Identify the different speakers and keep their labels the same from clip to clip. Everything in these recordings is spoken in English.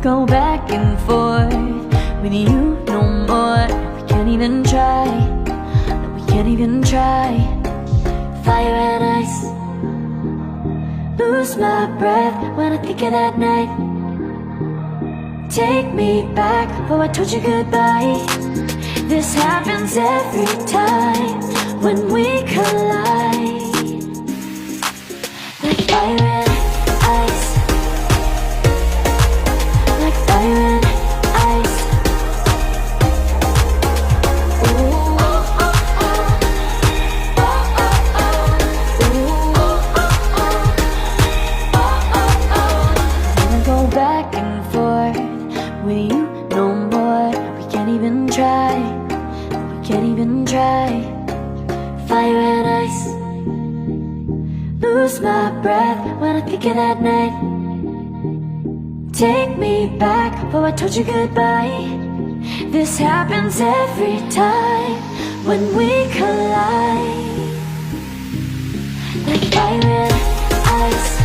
Speaker 1: go back and forth with you no more. We can't even try, no, we can't even try. Fire and ice, lose my breath when I think of that night. Take me back before I told you goodbye. This happens every time when we collide. Like fire and ice, like fire and ice. Ooh, oh, oh, oh. Oh, oh, oh. Ooh, oh, oh, oh. Oh, oh, oh. Wanna go back and forth with you no more. We can't even try, we can't even try. Fire and ice, lose my breath when I think of that night. Take me back before I told you goodbye. This happens every time when we collide. Like fire and ice.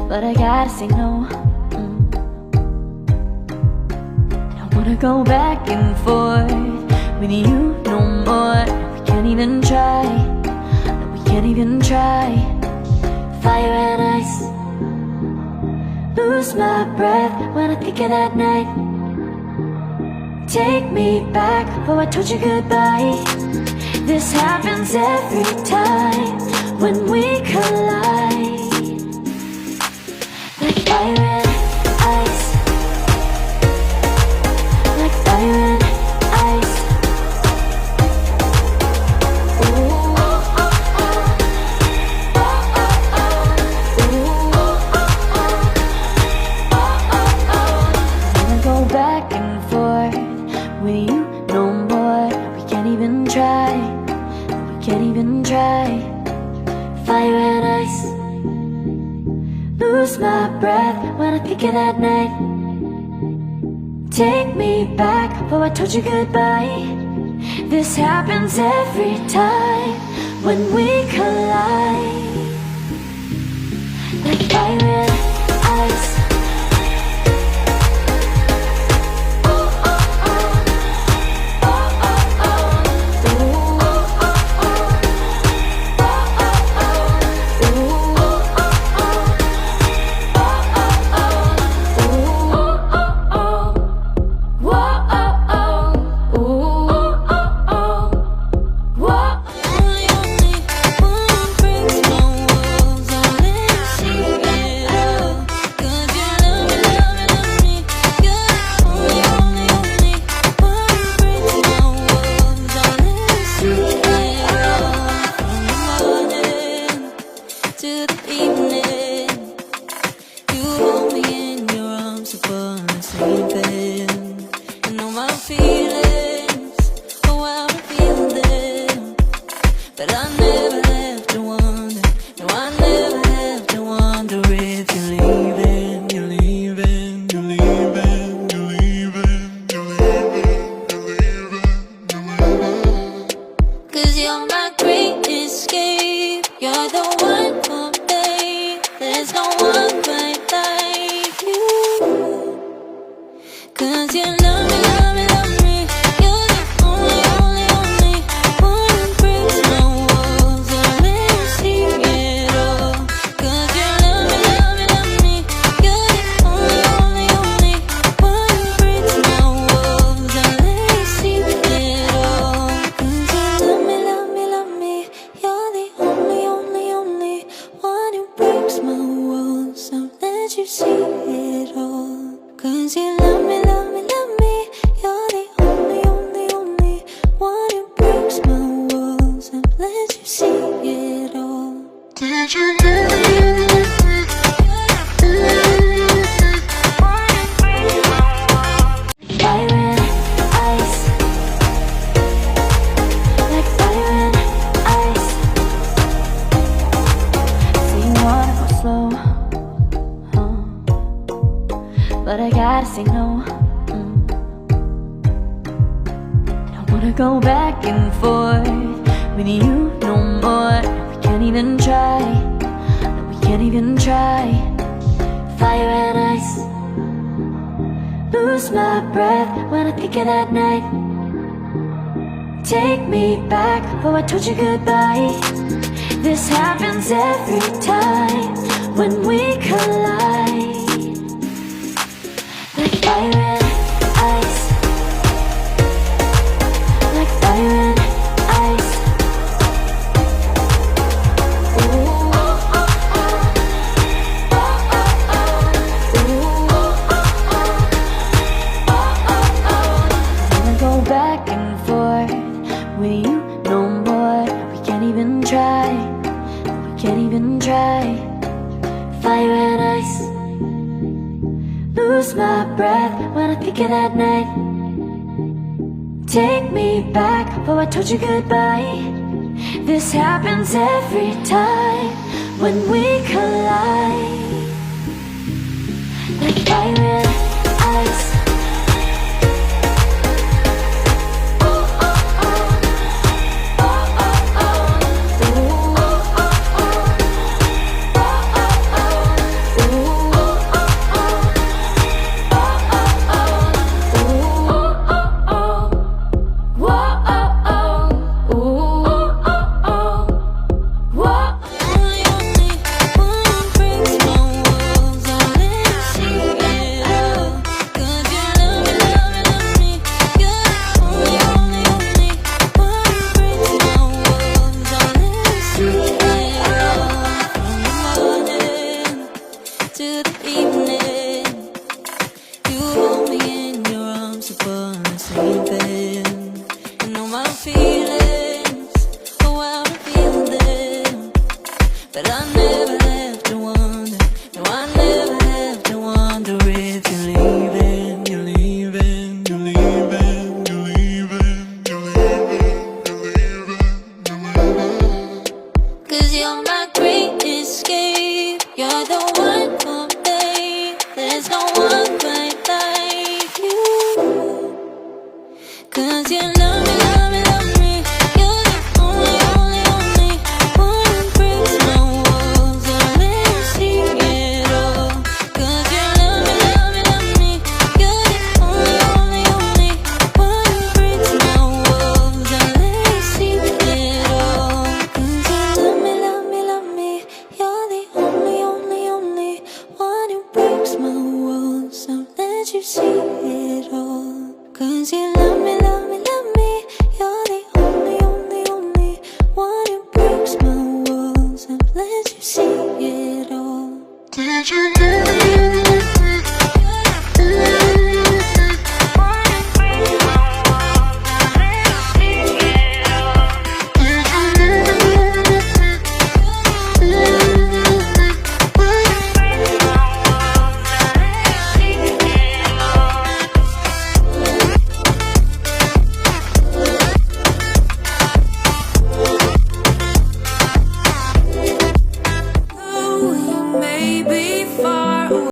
Speaker 1: But I gotta say no. I wanna go back and forth with you no more. We can't even try, no, we can't even try. Fire and ice, lose my breath when I think of that night. Take me back before I told you goodbye. This happens every time when we collide. Like fire and ice, like fire and ice. with you no more. We can't even try, we can't even try. Fire and ice, lose my breath when I think of that night. Take me back before I told you goodbye. This happens every time when we collide. Like fire and ice. But I gotta say no. I don't wanna go back and forth with you no more. We can't even try, no, we can't even try. Fire and ice, lose my breath when I think of that night. Take me back before I told you goodbye. This happens every time when we collide. Like fire and ice, like fire and ice. Ooh, oh, oh, oh. Oh, oh, oh. Ooh, oh, oh, oh. Oh, oh, oh. I wanna go back and forth with you no more. We can't even try, we can't even try. Fire and ice, lose my breath when I think of that night. Take me back before I told you goodbye. This happens every time when we collide. Like fire and ice.
Speaker 2: You're leaving, you're leaving, you're leaving.
Speaker 1: 'Cause you love me, love me, love me. You're the only, only, only one who breaks my walls and let me see it all. 'Cause you love me, love me, love me. You're the only, only, only one who breaks my walls and let me see it all. 'Cause you love me, love me, love me. You're the only, only, only one who breaks my walls and let you see it all. 'Cause you love me, love me.